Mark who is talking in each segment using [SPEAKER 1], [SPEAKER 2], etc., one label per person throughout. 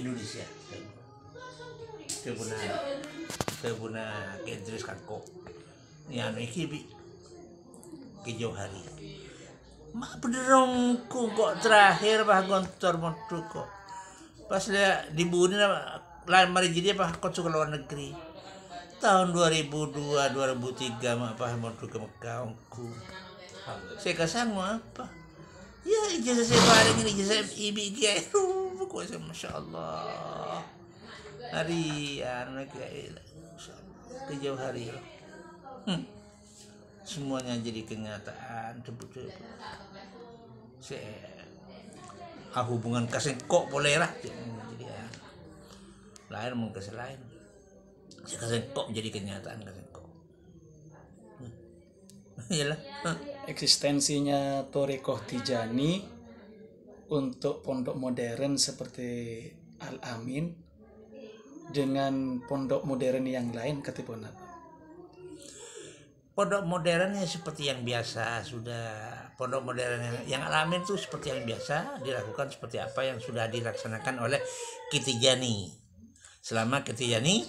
[SPEAKER 1] Indonesia kebuna ke Idris Kako yang iki bi ke jauh hari mak benerongku kok terakhir bah gontor montu kok pas dia dibunuh lain mari jadi apa kok ke luar negeri tahun 2002 2003 mak bah montu ke Mekah ongku saya kasang apa ya ijazah saya bareng ini ijazah IBG kok saya masya Allah hari anak ke jauh hari semuanya jadi kenyataan tebut-tebut saya hubungan kasih kok boleh lah jadi ya lain mungkin selain saya kasih kok jadi kenyataan kasih kok iyalah
[SPEAKER 2] eksistensinya Thariqah Tijani untuk pondok modern seperti Al-Amin dengan pondok modern yang lain ketipun apa?
[SPEAKER 1] Pondok modernnya seperti yang biasa sudah pondok modern yang Al-Amin itu seperti yang biasa dilakukan seperti apa yang sudah dilaksanakan oleh Kitijani selama Kitijani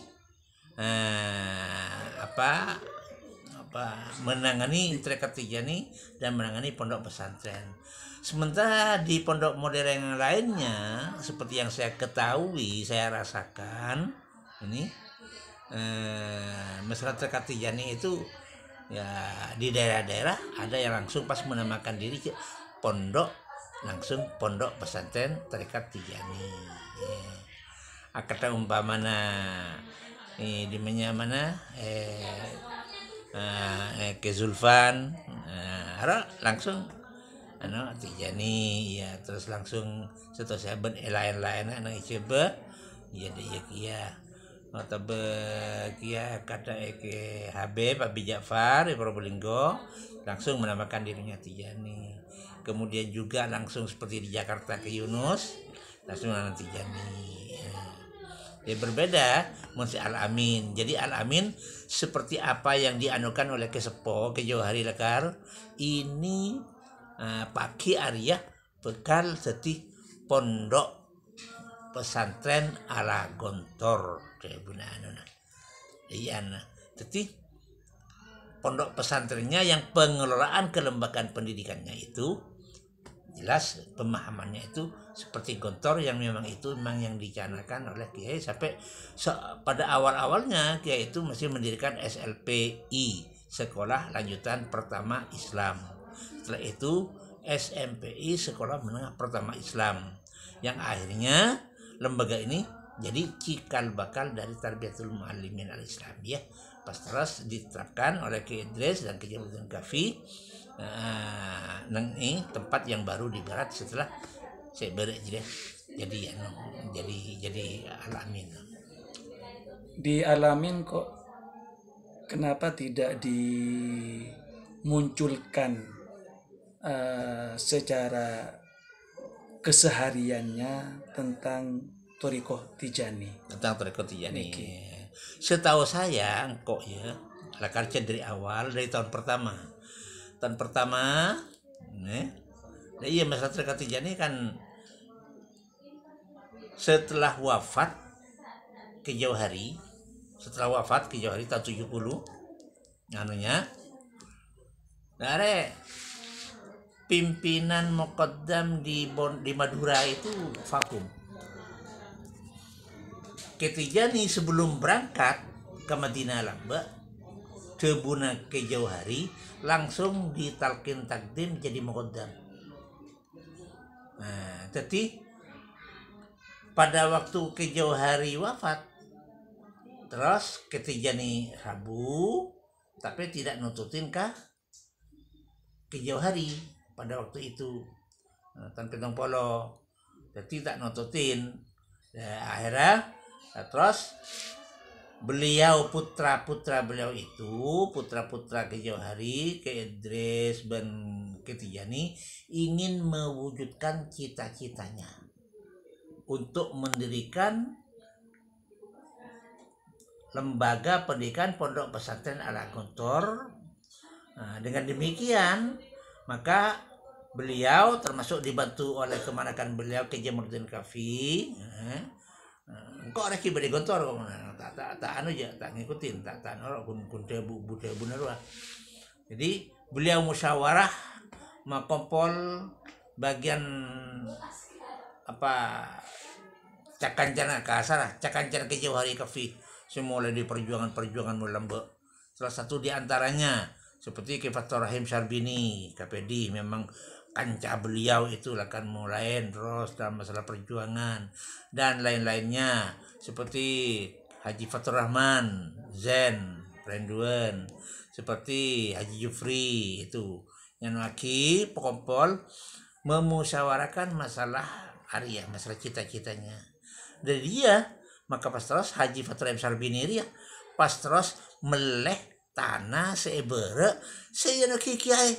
[SPEAKER 1] menangani Thariqah Tijani dan menangani pondok pesantren. Sementara di pondok modern yang lainnya seperti yang saya ketahui, saya rasakan ini masyarakat Thariqah Tijani itu ya di daerah-daerah ada yang langsung pas menamakan diri pondok langsung pondok pesantren Thariqah Tijani. Kata umpamana di mana ke Zulfan langsung Tijani ya terus langsung setelah saya lain-lain anak coba ya dia kia atau kia kata ke Habib Abi Ja'far di Probolinggo langsung menamakan dirinya Tijani. Kemudian juga langsung seperti di Jakarta ke Yunus langsung menamakan Tijani. Ya berbeda masih Al-Amin. Jadi Al-Amin seperti apa yang dianukan oleh Kesepo ke Johari Lekar ini pagi Arya bekal seti pondok pesantren ala Gontor iya jadi pondok pesantrennya yang pengelolaan kelembagaan pendidikannya itu jelas pemahamannya itu seperti Gontor yang memang itu memang yang dicanangkan oleh Kiai sampai pada awal-awalnya Kiai itu masih mendirikan SLPI Sekolah Lanjutan Pertama Islam. Setelah itu SMPI Sekolah Menengah Pertama Islam yang akhirnya lembaga ini jadi cikal bakal dari Tarbiyatul Muallimin Al-Islamiyah pas terus diterapkan oleh Ki Idris dan Ki Jamaluddin Kafi ini tempat yang baru di barat setelah saya beri jadi Al-Amin.
[SPEAKER 2] Di Al-Amin kok kenapa tidak dimunculkan secara kesehariannya tentang Thariqah Tijani?
[SPEAKER 1] Tentang Thariqah Tijani. Setahu saya kok ya, lakarnya dari awal dari tahun pertama. Iya masalah Thariqah Tijani kan setelah wafat ke Jauhari tahun 70 dari pimpinan Muqaddam di Madura itu vakum. Ketijani sebelum berangkat ke Madinah Lamba kebuna ke Jauhari langsung ditalkin takdim jadi Muqaddam. Jadi pada waktu ke Jauhari wafat terus Ketijani rabu tapi tidak nututin ke Jauhari pada waktu itu tanpa polo jadi tak nututin akhirnya terus beliau putra beliau itu putra ke Jauhari ke Idris dan Ketijani ingin mewujudkan cita-citanya untuk mendirikan lembaga pendidikan pondok pesantren ala Gontor. Dengan demikian maka beliau termasuk dibantu oleh kemanakan beliau Ki Jamaluddin Kafi Engkau reki bade gontor kok mana tak anu aja tak ngikutin tak norok kun budaya bener lah. Jadi beliau musyawarah makompol bagian apa cakancana kasar cakancana ke jauh hari kafi semula di perjuangan mulamba. Salah satu di antaranya seperti ke Fathur Rahim Syarbini KPD memang kanca beliau itu akan mulai terus dalam masalah perjuangan dan lain-lainnya seperti Haji Fathur Rahman Zen Renduan seperti Haji Jufri itu yang lagi pekompol memusyawarahkan masalah Arya masalah cita-citanya dari dia maka pas terus Haji Fathur Rahim Syarbini dia pas terus meleh tanah seebere saya nak kiai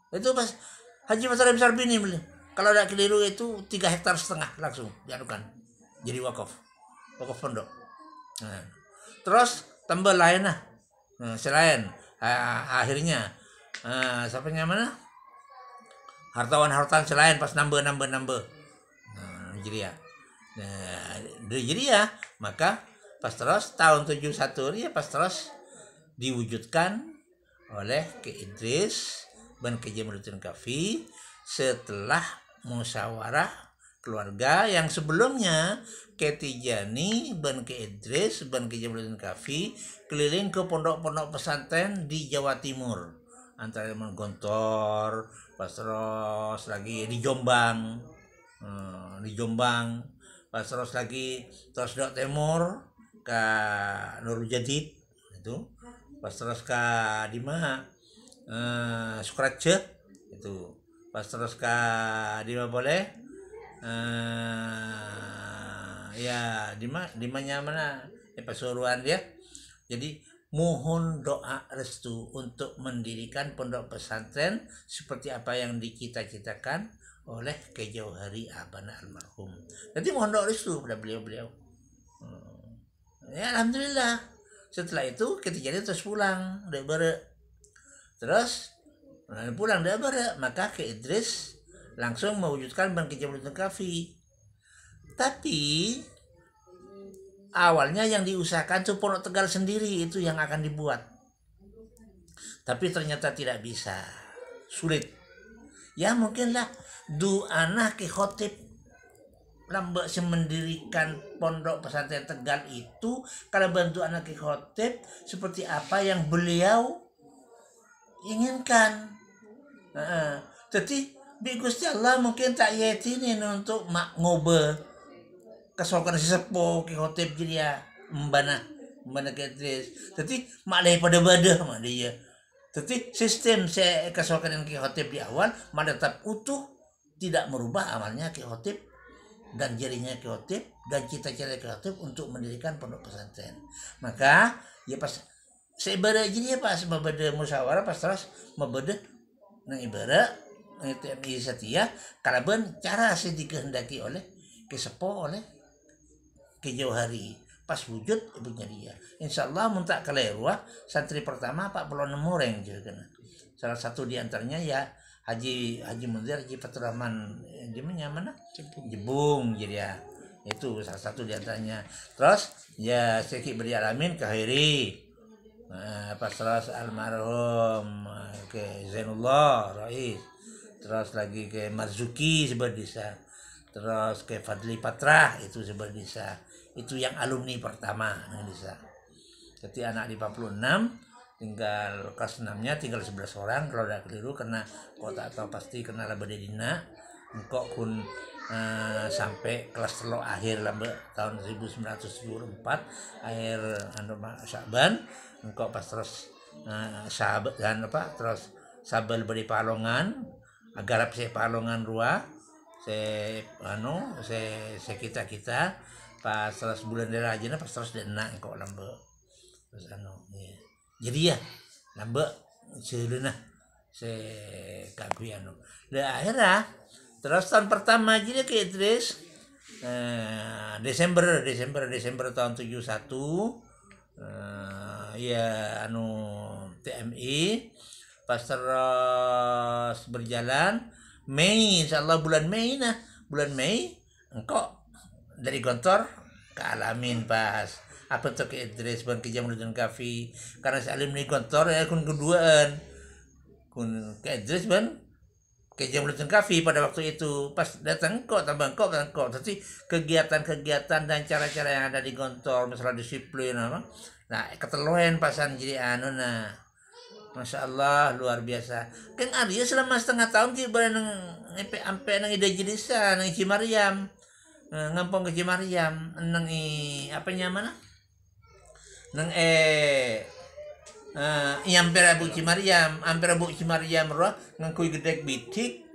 [SPEAKER 1] itu pas Haji Fathur Rahim Syarbini beli kalau ada keliru itu 3,5 hektar langsung diadukan jadi wakaf pondok. Nah, terus tambah lain lah selain akhirnya siapa mana hartawan selain pas nambah jadi ya maka pas terus tahun 71 dia pas terus diwujudkan oleh Ki Idris ban Ki Jamaluddin Kafi setelah musyawarah keluarga yang sebelumnya Ki Tijani ban Ki Idris ban Ki Jamaluddin Kafi keliling ke pondok-pondok pesantren di Jawa Timur antara Gontor pas terus lagi di Jombang pas terus lagi terus Dok Timur ke Nurul Jadid itu pas terus ke di mana Sukrace itu pas terus ke di mana boleh ya di mana Pasuruan dia jadi mohon doa restu untuk mendirikan pondok pesantren seperti apa yang dicita-citakan oleh Ki Jauhari Abana almarhum. Jadi mohon doa restu pada beliau. Ya alhamdulillah. Setelah itu ketika terus pulang dari Bare. Terus pulang dari Bare, maka Ki Idris langsung mewujudkan Ban Ki Jamaluddin Kafi. Tapi awalnya yang diusahakan itu Pondok Tegal sendiri itu yang akan dibuat. Tapi ternyata tidak bisa. Sulit. Ya mungkinlah anak Ki Khotib lambak mendirikan pondok pesantren Tegal itu kalau bantu anak Ki Khotib seperti apa yang beliau inginkan. Jadi bi Gusti Allah mungkin tak yatinin untuk mak ngobe kesokan si sepo Ki Khotib jadi ya mbana Ki Idris. Jadi mak leh pada badah mak dia. Jadi sistem saya kesokan Ki Khotib di awal mak tetap utuh tidak merubah amalnya Ki Khotib dan jarinya Ki Khotib dan cita-cita Ki Khotib untuk mendirikan pondok pesantren. Maka ya pas seibara jadi ya pas mabada musyawarah pas terus mabada nang ibara TMI Setia kalaban cara sih dikehendaki oleh Ki Sepo oleh Ki Jauhari pas wujud ibunya dia. Insyaallah muntak kaleruah santri pertama 46 orang juga kena. Salah satu di antaranya ya Haji Munzir Haji Fathur Rahman di mana Jebung jadi ya itu salah satu di antaranya. Terus ya Syekh Beri Alamin Kahiri pas terus almarhum ke Zainullah Rais terus lagi ke Marzuki Seberdisa terus ke Fadli Patrah itu Seberdisa itu yang alumni pertama yang bisa. Jadi anak di 46 tinggal kelas 6-nya tinggal 11 orang kalau udah keliru karena kok tak tahu pasti kena labade dina engkau kun sampai kelas telo akhir lambe tahun 1974 akhir Syaban engkau pas terus sahabat dan apa terus sabel beri palongan agar saya palongan rua saya kita pas terus bulan darah aja pas terus dena engkau lambe terus ya. Jadi ya lambe seuleuh saya kagui da akhirnya terus tahun pertama jadi Ki Idris Desember tahun 71 ya TMI pas terus berjalan Mei insyaallah bulan Mei engkau dari Gontor ke Alamin pas apa tuh ke Idris ban ke Jamaluddin Kafi karena si Alim ni Gontor ya kun keduaan kun ke Idris ban ke Jamaluddin Kafi pada waktu itu pas datang kok tambah kok tapi kegiatan-kegiatan dan cara-cara yang ada di Gontor masalah disiplin apa nah keteluan pasan jadi anu nah Masya Allah luar biasa kan Arya selama setengah tahun kita bareng sampai nang ide jilisa nang Cimariam ngampung ke Cimariam nang apanya mana nang hampir Abu Cimariam roh ngangkui gedek bitik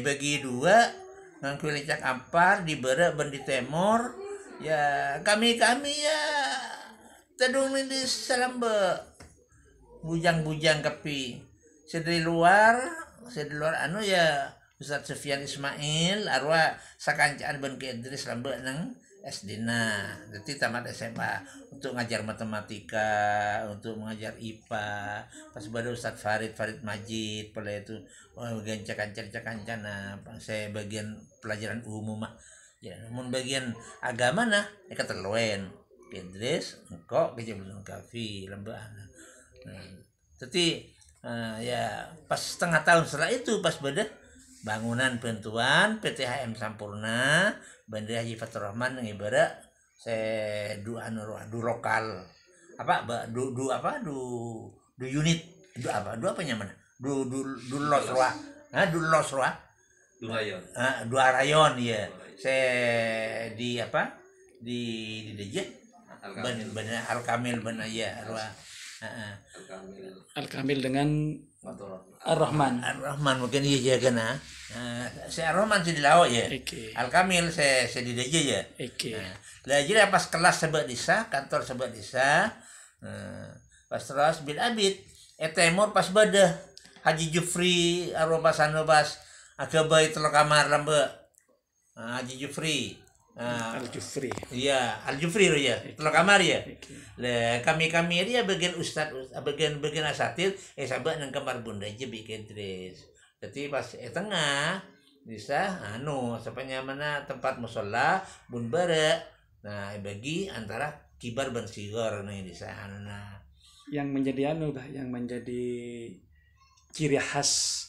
[SPEAKER 1] bagi dua ngangkui lecak ampar di berak ben di temor ya kami ya tadung di Salambe bujang kapi dari luar anu ya Ustaz Sufyan Ismail arwah sakancaan ben ke Idris lambe nang SD jadi tamat SMA untuk ngajar matematika untuk mengajar IPA pas pada Ustaz Farid Majid pada itu bagian cakancan saya bagian pelajaran umum ya namun bagian agama nah ya keterlaluan ke Idris kok ke Jamaluddin Kafi lambe jadi ya pas setengah tahun setelah itu pas beda bangunan pentuan PT HM Sampurna Bandara Haji Fathur Rahman yang ibarat saya du lokal apa du unit du apa nyaman du los roa du rayon ya saya di apa di DJ benar Al Kamil benar ya roa
[SPEAKER 2] Al-Kamil dengan Ar-Rahman
[SPEAKER 1] mungkin iya jaga nah si Ar-Rahman di laut ya Al-Kamil saya di DJ ya lah jadi pas kelas sebab desa kantor sebab desa pas terus bil abid temor pas badah Haji Jufri arwah sanobas akabai telok kamar lambe Haji Jufri
[SPEAKER 2] Al-Jufri
[SPEAKER 1] iya Al-Jufri ya telok kamar ya kami dia bagian ustad bagian asatir sahabat nang kamar bunda aja bikin Idris jadi pas tengah bisa sapanya mana tempat musola bun bara nah bagi antara kibar ban sigor nih di sana
[SPEAKER 2] yang menjadi yang menjadi ciri khas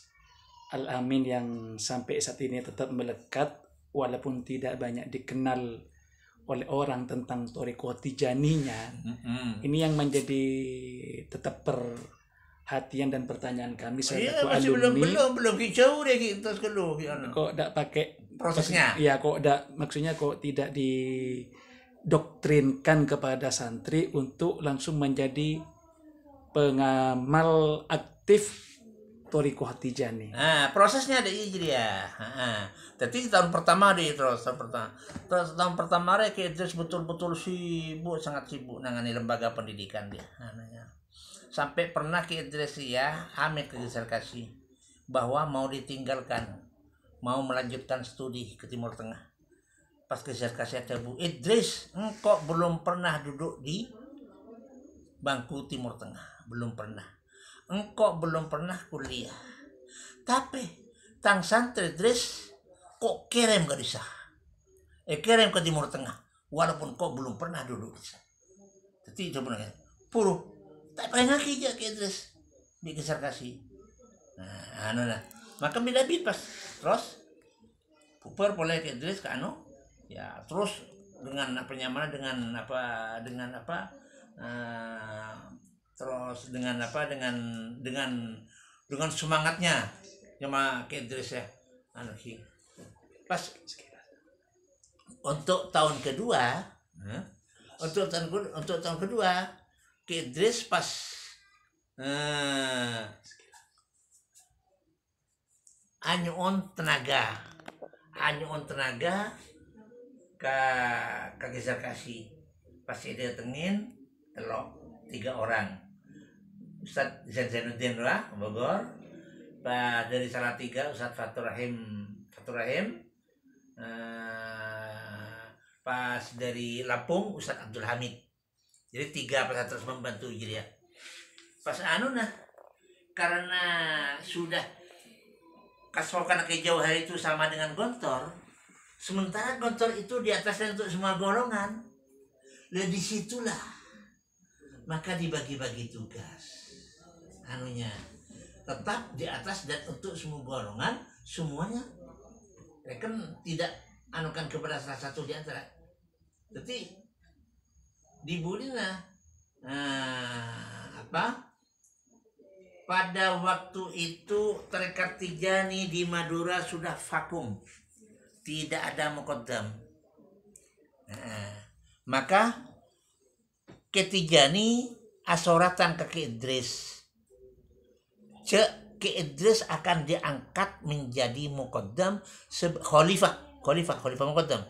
[SPEAKER 2] Al-Amin yang sampai saat ini tetap melekat walaupun tidak banyak dikenal oleh orang tentang Thariqah Tijaninya. Ini yang menjadi tetap perhatian dan pertanyaan kami selaku alumni.
[SPEAKER 1] Belum jauh deh kita sekelu.
[SPEAKER 2] Kok tidak pakai
[SPEAKER 1] prosesnya?
[SPEAKER 2] Ya kok maksudnya kok tidak didoktrinkan kepada santri untuk langsung menjadi pengamal aktif Thariqah Tijani.
[SPEAKER 1] Nah, prosesnya ada jadi ya. Jadi tahun pertama tahun pertama ke Idris betul-betul sangat sibuk nangani lembaga pendidikan dia. Sampai pernah ke Idris ya, amit ke disertasi bahwa mau ditinggalkan, mau melanjutkan studi ke Timur Tengah. Pas ke disertasi ada Bu Idris, engkau belum pernah duduk di bangku Timur Tengah, belum pernah. Engkau belum pernah kuliah, tapi tang santri Idris kok kirim ke desa, kirim ke Timur Tengah, walaupun kau belum pernah duduk di sana. Jadi itu benar, puru, tak pernah kerja ke Idris, dikejar kasih. Nah, maka bila pas, terus, puper boleh ke Idris ke ya terus dengan penyamaran dengan terus dengan semangatnya cuma ke Idris ya pas untuk tahun kedua ke Idris pas anyuon tenaga ke geser kasih pas dia datengin telok 3 orang Ustaz Zainuddin lah Bogor Pak dari Salatiga Ustaz Fathur Rahim pas dari Lampung Ustaz Abdul Hamid jadi 3 pas terus membantu jadi ya pas karena sudah kasokan ke jauh hari itu sama dengan Gontor Sementara Gontor itu di atas dan untuk semua golongan. Lah disitulah maka dibagi-bagi tugas. Anunya tetap di atas dan untuk semua golongan semuanya. Kan tidak anukan kepada salah satu di antara. Jadi dibulina pada waktu itu tarekat Tijani di Madura sudah vakum, tidak ada muqaddam. Maka ke Tijani asoratan ke Idris. Ke Idris akan diangkat menjadi muqaddam khalifah muqaddam.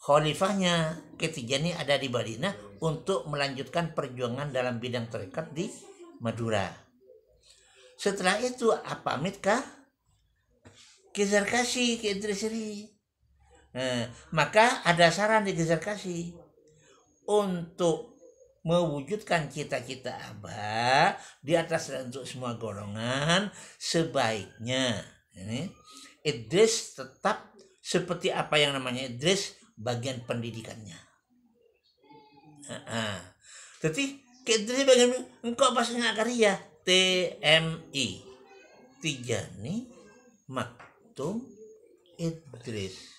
[SPEAKER 1] Khalifahnya ke Tijani ada di Madinah untuk melanjutkan perjuangan dalam bidang tarekat di Madura. Setelah itu pamit kah ke Zarkashi, ke Idris ini. Maka ada saran di Zarkashi untuk mewujudkan cita-cita Abah di atas dan untuk semua golongan, sebaiknya ini Idris tetap seperti apa yang namanya Idris bagian pendidikannya. Jadi ke Idris bagian engkau bahasanya karya TMI Tijani Maktum Idris.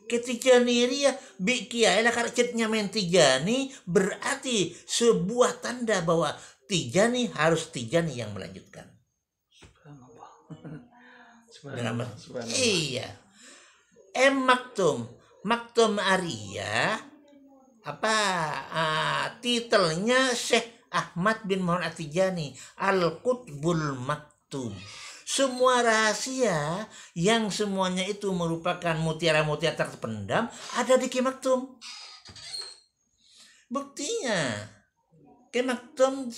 [SPEAKER 1] Ketijani ria bikia lah karakternya main Tijani berarti sebuah tanda bahwa Tijani harus Tijani yang melanjutkan.
[SPEAKER 2] Subhanallah.
[SPEAKER 1] Iya. Maktum Arya titelnya Syekh Ahmad bin Muhammad At-Tijani Al-Qutbul Maktum. Semua rahasia yang semuanya itu merupakan mutiara-mutiara terpendam ada di Ki Maktum. Buktinya Ki Maktum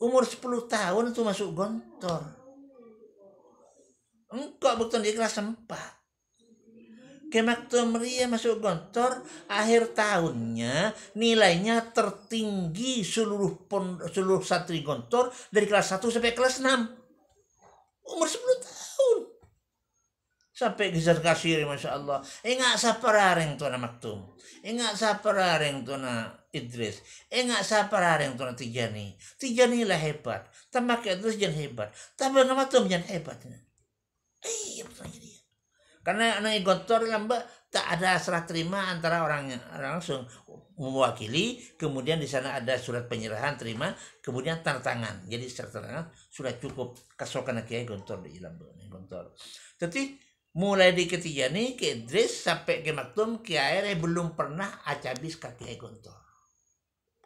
[SPEAKER 1] umur 10 tahun itu masuk Gontor. Engkau betul di kelas 4. Ki Maktum ria masuk Gontor, akhir tahunnya nilainya tertinggi seluruh santri Gontor dari kelas 1 sampai kelas 6. Umur 10 tahun. Sampai geser kasir, Masya Allah. Enggak saparareng tuh anak Maktum. Enggak saparareng tuh anak Idris. Enggak saparareng tuh anak Tijani. Tijani lah hebat. Tambah ke Idris jangan hebat. Tambah nama Maktum jangan hebat. Iya betul jadi. Karena anak Gontor lambak tak ada serah terima antara orangnya langsung mewakili, kemudian di sana ada surat penyerahan terima, kemudian tanda tangan. Jadi secara tangan sudah cukup kasokan Kiai Gontor di Gontor. Jadi mulai di Ketijani ke Idris sampai ke Maktum Kiai belum pernah acabis ke Kiai Gontor.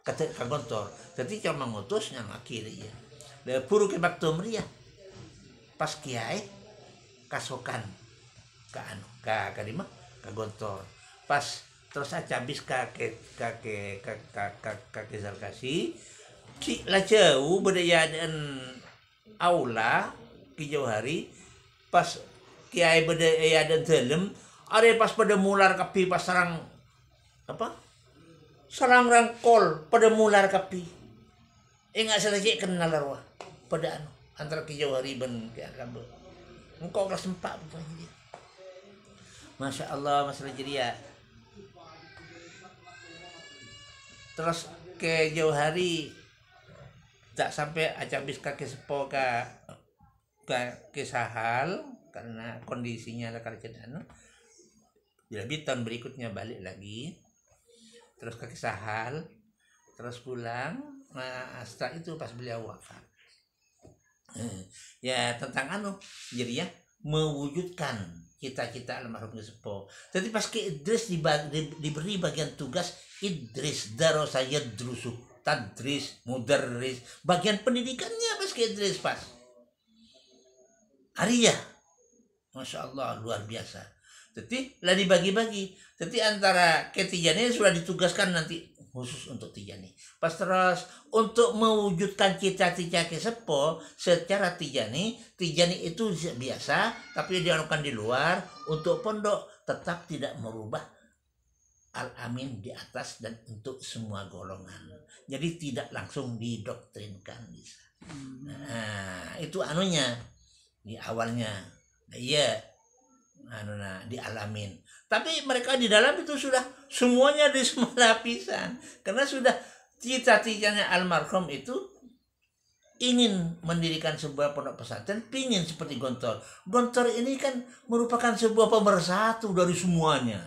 [SPEAKER 1] Kata ke Gontor. Jadi cuma mengutus yang akhirnya. Le puru ke Maktum ria. Pas Kiai kasokan ke Gontor. Pas terus acabis ke Zarkashi lah jauh berdaya dan aula ke jauh hari pas Kiai berdaya dan dalam ada pas pada mular kapi pas sarang rangkol pada mular kapi enggak selesai kenal arwah pada antara ke jauh hari ben ke Arab engkau kelas 4 betul dia. Masya Allah masalah jeria. Terus ke jauh hari tak sampai acabis kaki sepo ke Sahal karena kondisinya lah karena jadi tahun berikutnya balik lagi terus ke Sahal terus pulang. Nah setelah itu pas beliau wafat ya tentang jadi ya mewujudkan cita-cita almarhum Sepo. Jadi pas ke Idris diberi bagian tugas Idris darosa yadrusu tadris mudarris bagian pendidikannya pas ke Idris pas Arya Masya Allah luar biasa. Jadi lah dibagi-bagi. Jadi antara Ketijani sudah ditugaskan nanti khusus untuk Tijani. Pas terus untuk mewujudkan cita-cita Sepo secara Tijani itu biasa tapi dianukan di luar untuk pondok tetap tidak merubah Al-Amin di atas dan untuk semua golongan. Jadi tidak langsung didoktrinkan bisa. Nah, itu anunya di awalnya. Iya. Di Al-Amin. Tapi mereka di dalam itu sudah semuanya di semua lapisan. Karena sudah cita-citanya almarhum itu ingin mendirikan sebuah pondok pesantren, pingin seperti Gontor. Gontor ini kan merupakan sebuah pemersatu dari semuanya.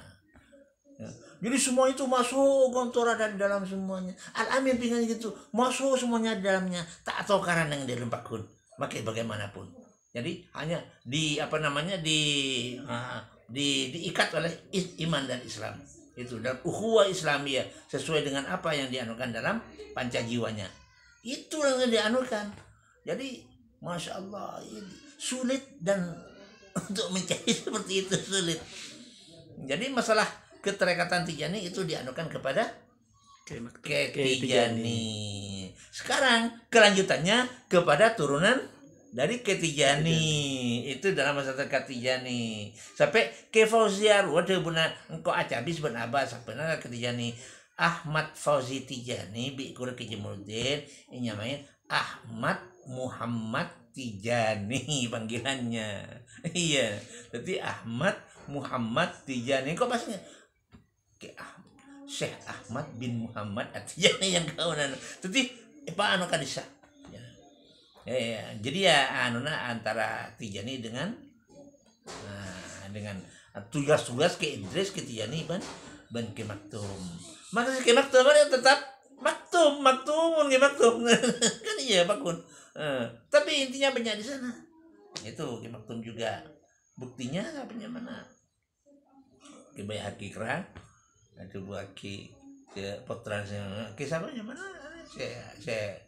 [SPEAKER 1] Ya. Jadi semua itu masuk, Gontor ada di dalam semuanya. Al-Amin pingin gitu, masuk semuanya di dalamnya. Tak tahu karena yang dia lempakun, makai bagaimanapun. Jadi hanya diikat oleh iman dan Islam. Itu dan ukhuwah Islamiyah sesuai dengan apa yang dianukan dalam panca jiwanya. Itu yang dianukan. Jadi Masya Allah, ini sulit dan untuk mencari seperti itu sulit. Jadi masalah keterikatan Tijani itu dianukan kepada Tijani. Sekarang kelanjutannya kepada turunan dari Tijani. Itu dalam masa terdekat Tijani. Sampai ke Fauziar, waduh benar engkau acabis ben Abbas sebenarnya Tijani. Ahmad Fauzi Tijani bi kura Kijamudin ini namanya Ahmad Muhammad Tijani panggilannya. Iya. Jadi Ahmad Muhammad Tijani. Kok pasnya Syekh Ahmad bin Muhammad Tijani yang kau nana. Jadi Pak anu kadisa. Ya, jadi ya antara Tijani dengan tugas-tugas ke Idris ke Tijani ban ke Maktum. Maka ke Maktum tetap maktumun ke Maktum. Kan iya Pakun. Tapi intinya banyak di sana. Itu ke Maktum juga. Buktinya apanya mana? Ke Bayhaqi Kerang. Ada buaki ke Potrannya. Ke siapa yang mana? Saya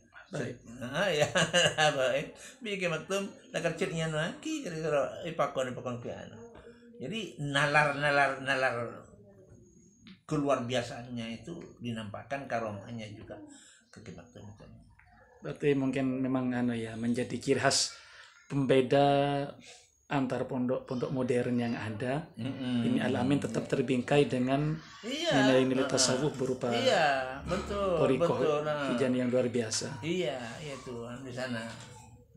[SPEAKER 1] ya baik bikin Maktum nakar cetnya naki kira-kira ipakon piano. Jadi nalar keluar biasanya itu dinampakkan karomahnya juga ke Maktum.
[SPEAKER 2] Berarti mungkin memang menjadi ciri khas pembeda antar pondok modern yang ada. Ini Al-Amin tetap terbingkai dengan nilai-nilai tasawuf berupa Thariqah Tijani yang luar biasa.
[SPEAKER 1] Iya itu di sana.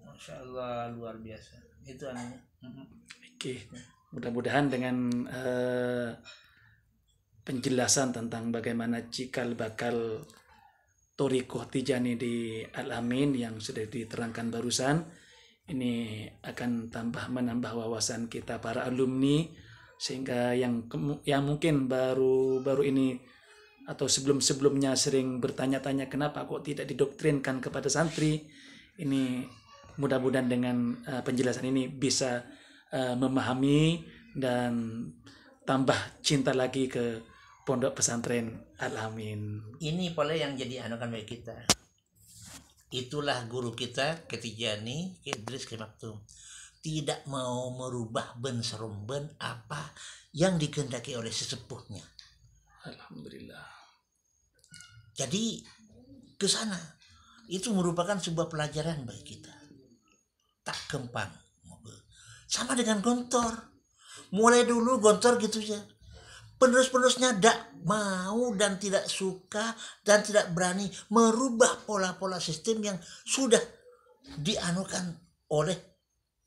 [SPEAKER 1] Masya Allah luar biasa. Itu anaknya.
[SPEAKER 2] Oke. Mudah-mudahan dengan penjelasan tentang bagaimana cikal bakal Thariqah Tijani di Al-Amin yang sudah diterangkan barusan, ini akan menambah wawasan kita para alumni, sehingga yang mungkin baru ini atau sebelumnya sering bertanya-tanya kenapa kok tidak didoktrinkan kepada santri, ini mudah-mudahan dengan penjelasan ini bisa memahami dan tambah cinta lagi ke pondok pesantren Al-Amin.
[SPEAKER 1] Ini pola yang jadi anukan bagi kita. Itulah guru kita ke Tijani, ke Idris, ke Maktum. Tidak mau merubah ben serumben apa yang dikehendaki oleh sesepuhnya.
[SPEAKER 2] Alhamdulillah.
[SPEAKER 1] Jadi ke sana itu merupakan sebuah pelajaran bagi kita. Tak kempang. Sama dengan Gontor. Mulai dulu Gontor gitu ya. Penerus-penerusnya tidak mau dan tidak suka dan tidak berani merubah pola-pola sistem yang sudah dianukan oleh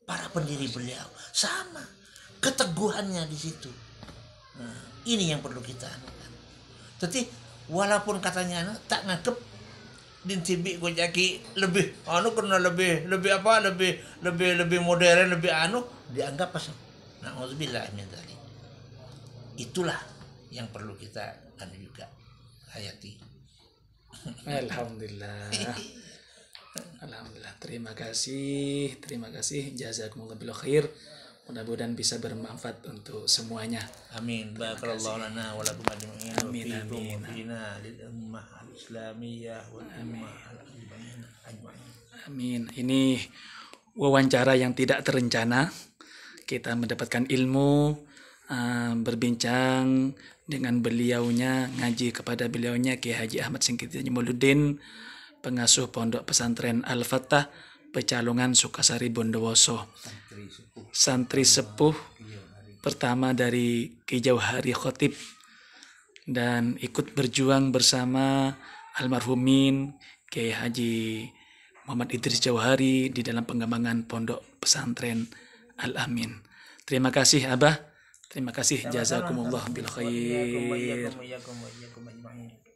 [SPEAKER 1] para pendiri beliau. Sama keteguhannya di situ. Nah, ini yang perlu kita anukan. Jadi walaupun katanya tak ngakep dincibi gojaki lebih karena lebih modern, lebih dianggap pas. Nauzubillah min dzalik. Itulah yang perlu kita juga hayati.
[SPEAKER 2] Alhamdulillah. Alhamdulillah. Terima kasih. Jazakumullah bil khair. Mudah-mudahan bisa bermanfaat untuk semuanya.
[SPEAKER 1] Amin. Barakallahu lana wa lakum ajma'in.
[SPEAKER 2] Amin.
[SPEAKER 1] Lil ummah al-islamiyah wal ummah ajma'in.
[SPEAKER 2] Amin. Ini wawancara yang tidak terencana. Kita mendapatkan ilmu, berbincang dengan beliaunya, ngaji kepada beliaunya Kiai Haji Ahmad Singkiti Jamaluddin, pengasuh Pondok Pesantren Al-Fatah, Pecalungan Sukasari Bondowoso, santri sepuh pertama dari Ki Jauhari Khotib, dan ikut berjuang bersama almarhumin Kiai Haji Muhammad Idris Jauhari di dalam pengembangan Pondok Pesantren Al-Amin. Terima kasih Abah Terima kasih, jazakumullah bil
[SPEAKER 1] Wa iyyakum wa
[SPEAKER 2] khair.
[SPEAKER 1] iyyakum wa iyyakum wa iyyakum ajma'in.